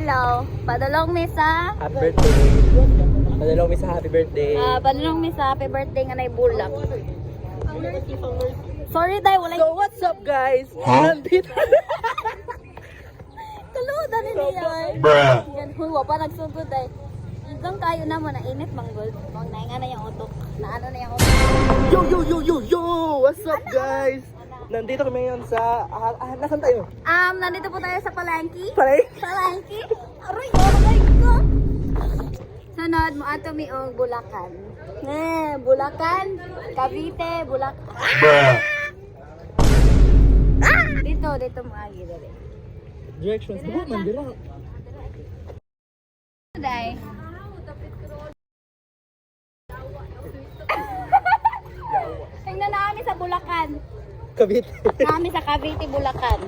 Hello. Padulong mi sa Happy birthday. Padalong mi sa happy birthday. padulong mi sa happy birthday nga nay bulak. Sorry day, wala. So what's up guys? Nandito. Kaluda ni niya. Bruh. Ganun, wa pa nagsugod ay. Hanggang kayo na mo na init manggol. Wag na na yung utok. Na ano na yung utok. Yo! What's up guys? Nandito kami ngayon sa... nasan tayo? Nandito po tayo sa Palengke. Palay? Palengke? Aray, aray ko. Sunod mo ato mi og Bulacan. Bulacan, Cavite, Bulacan. Bruh. Dito mo agi dali. Directions. Buhat man dira. Day. Tingnan namin sa Bulacan. Kabit. Kami sa Cavite, Bulacan.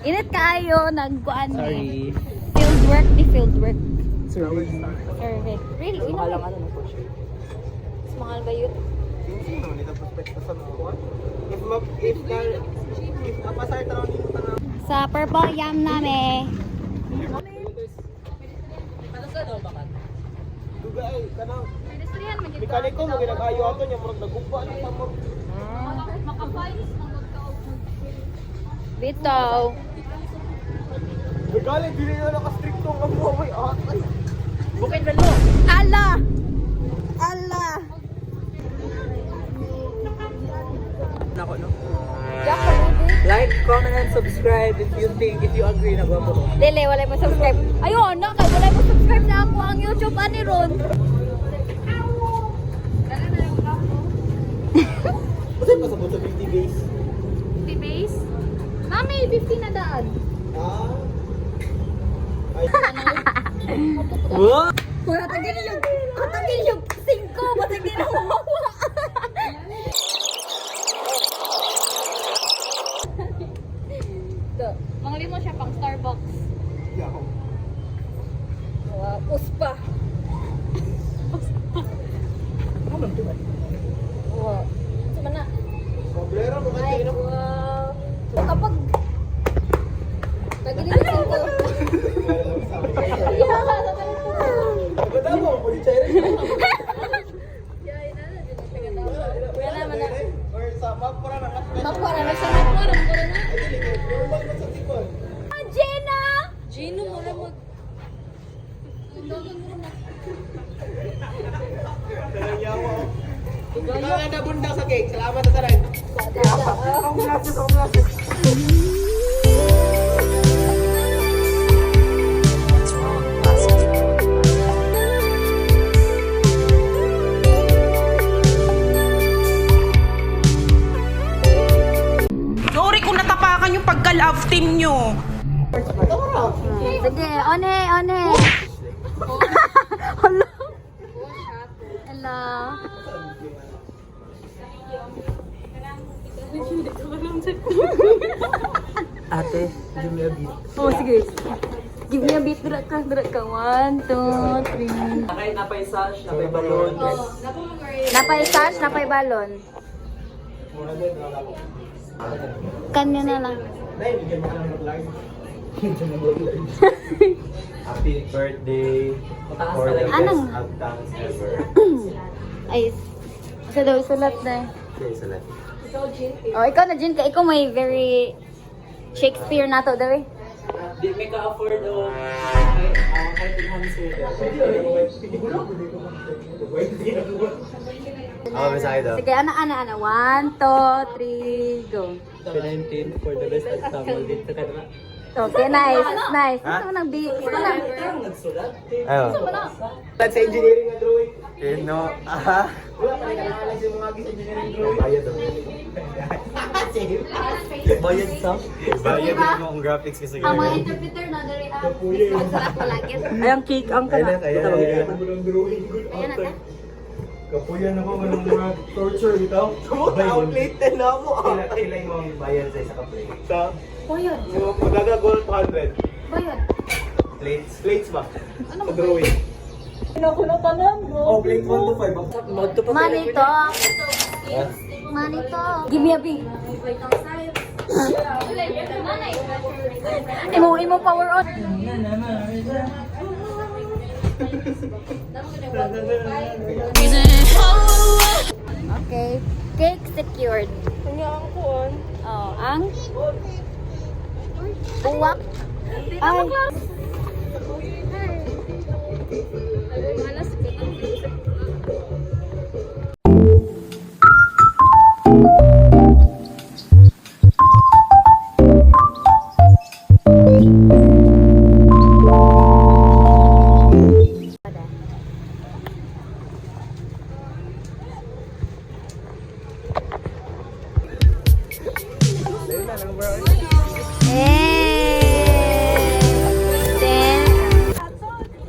Init kayo, nagkuan Sorry. Fieldwork. Sorry. Survey. Really? Mahal lang ano po siya. Mas mahal ba yun? Sa Purple Yam namin. Mekaniko mo ginagayo ato niya murag nagugba na pa mo. Bitaw. Galing dili na naka-stricto ang amoy. Ay. Bukid man mo. Ala! Nako no. Yako, Like, comment and subscribe if you agree na gwapo ko. Dili, wala mo subscribe. Ayun, na kay wala mo subscribe na ako ang YouTube ani ron. Kasi pa sa buto 50 base. 50 base? Mami, 50 na daan. Ah. Ay. What? Wala tagin yung 5, batag din ako mawa. Do, mangli mo siya pang Starbucks. Yaw. Wow, uspa. Ano man to? Wow. Sama na. Problema mo Ay, kanina. wow. Kapag tagin yung 5. Pagkata mo, polichay rin. Wala naman na. Or sa mapura na kapit. Makuha na siya. Makuha na na. Normal na sa tikon. Jenna! Gino mo na mag... Yawa. Ikaw na bunda sa cake. Salamat sa taray. Akong glasses. Sorry kung natapakan yung pagka-love team nyo. Sige, one. Hello. Hello. Ate, give me a beat. Oh, sige. Give me a beat. Dira ka. 1, 2, 3. Nakay napay sash, napay balon. Napay sash, napay balon. Kanya na lang. Happy birthday for the Anong? best outcomes ever. Ay, sa daw sulat na. Okay, salat. Oh, ikaw na, Jin. Ikaw may very Shakespeare na to, daw eh. Di may ka-afford o kahit enhancer. Ako, mensahe daw. Sige, ana. 1, 2, 3, go. 19 for the best outcome dito ka na. Okay, nice. Ha? Ito nang beat. Ito na. Nagsulat. Ayun. Sa engineering na drawing. No. Aha. Wala pa rin nakakalas yung mga sa engineering drawing. Bayad daw. Bayad sa? Bayad din mo ang graphics kasi Ang mga ganyan. interpreter na dari magsulat palagi. Ay, ang cake, ang kana. Kaya. Ayan na. Kapuyan ako ng mga torture dito. Outlet na ako. Kailan mo ang bayad sa isa ka plate? Sa Bayad. Magagagol 200. Bayad. Plates ba? Ano Sa drawing. Oh, plate 1 to 5. Manito. Manito. Give me a beat. Imo power on. Okay, cake secured. Oh, ang uwak. Ay.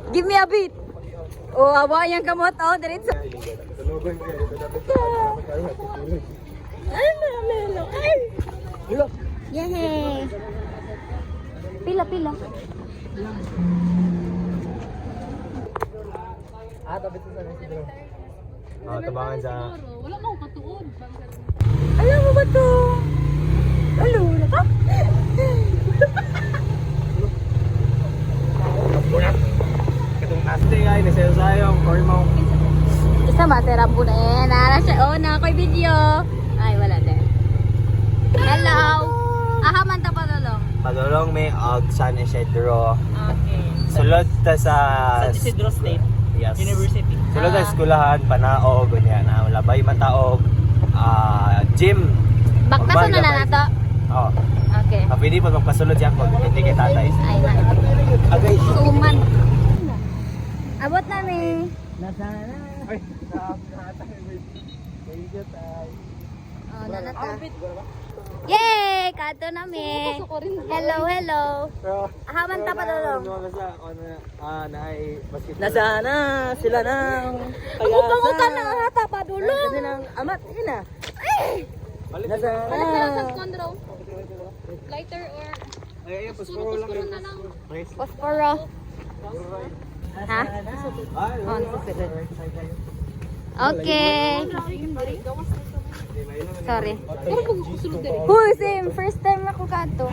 Give me a beat. Oh, awa yang kamot. Oh, diretso. Yay! Pila. Tabangan sa... Alam mo ba to? Alo, na ka? Katong asti ay nasayo sayong or mo. Isa matera po na eh. Nara siya. Oh, nakakoy video. Ay, wala din. Hello. Aha, man ta palolong. Padulong may og San Isidro. Okay. Sulod ta sa San Isidro State Yes. University. Sulod ta sa eskwelahan panaog unya na labay mataog gym. Baktasan na na nato. Oh. Okay. Pwede pa magpasulod siya pag hindi kay tatay. Ay, na. Okay. Suman. Abot na ni. Oh, nanata. Yay! Kato na mi. Hello. Ahaman ta palolong. Nasana sila nang Upang-utan na hata pa dulong. Kasi nang amat ina. Nasana. Lighter or Ay, pasporo lang. Posporo. Ha? On. Okay. Sorry. Huy, same. First time ako kato.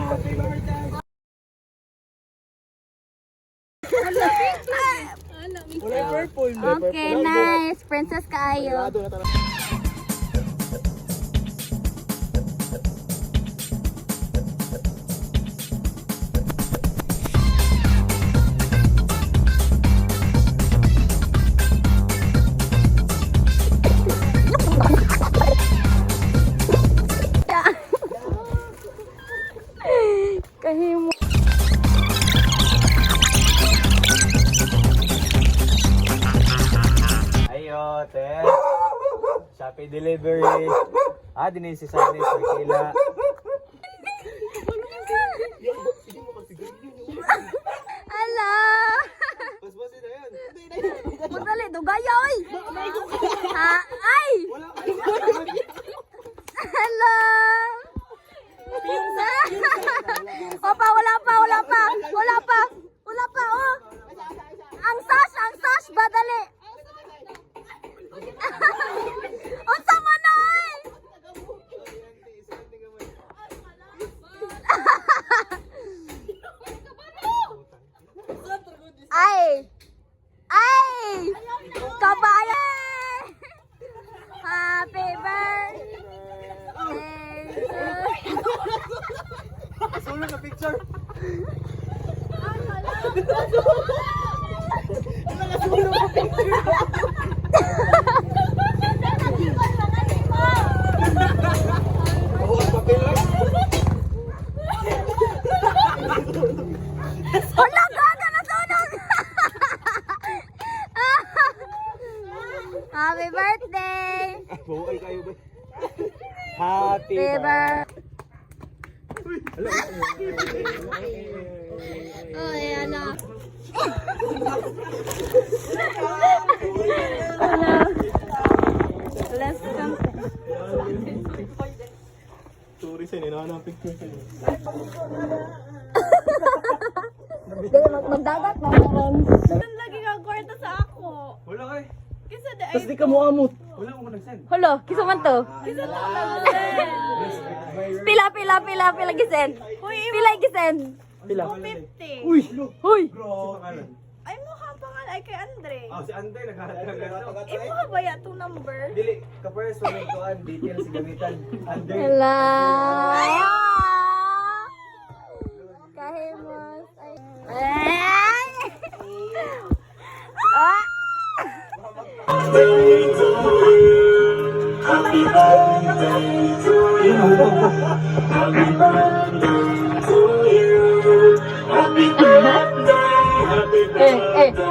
Okay, nice. Princess kaayo. Kahimo. Ayo, te. Shopee delivery. Din si Sunday sa Kila. Ala. Paspasin na yan. Madali, dugaya oy. Ha? Ay. Hello. Opa, wala pa. Oh. Ang sash, badali. Unsa man oy? Ay! Kabayan! Happy birthday! Solo na picture. Hala, gaga na sunog! Happy birthday! Buhay kayo ba? Happy Diba? Oh, ayan na. Let's come. Sorry sa inyo, na picture sa inyo. Dili, magdagat na naman. Lagi kang kwarta sa ako. Wala kay. Kasi Tapos di ka mo amot. Wala mo nag-send. Hulo, kisa man to. Pila gisen. Pila gisen. Pila. 50. Uy! Huy. Bro! Ay mo ka pangal ay kay Andre. Oh, si Andre naghahatag na to. Ay mo ka ba ya to number? Dili, ka-first one yung tuan, details si gamitan. Andre. Hala. Kahimos. Ay. Ah.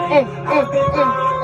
Eh.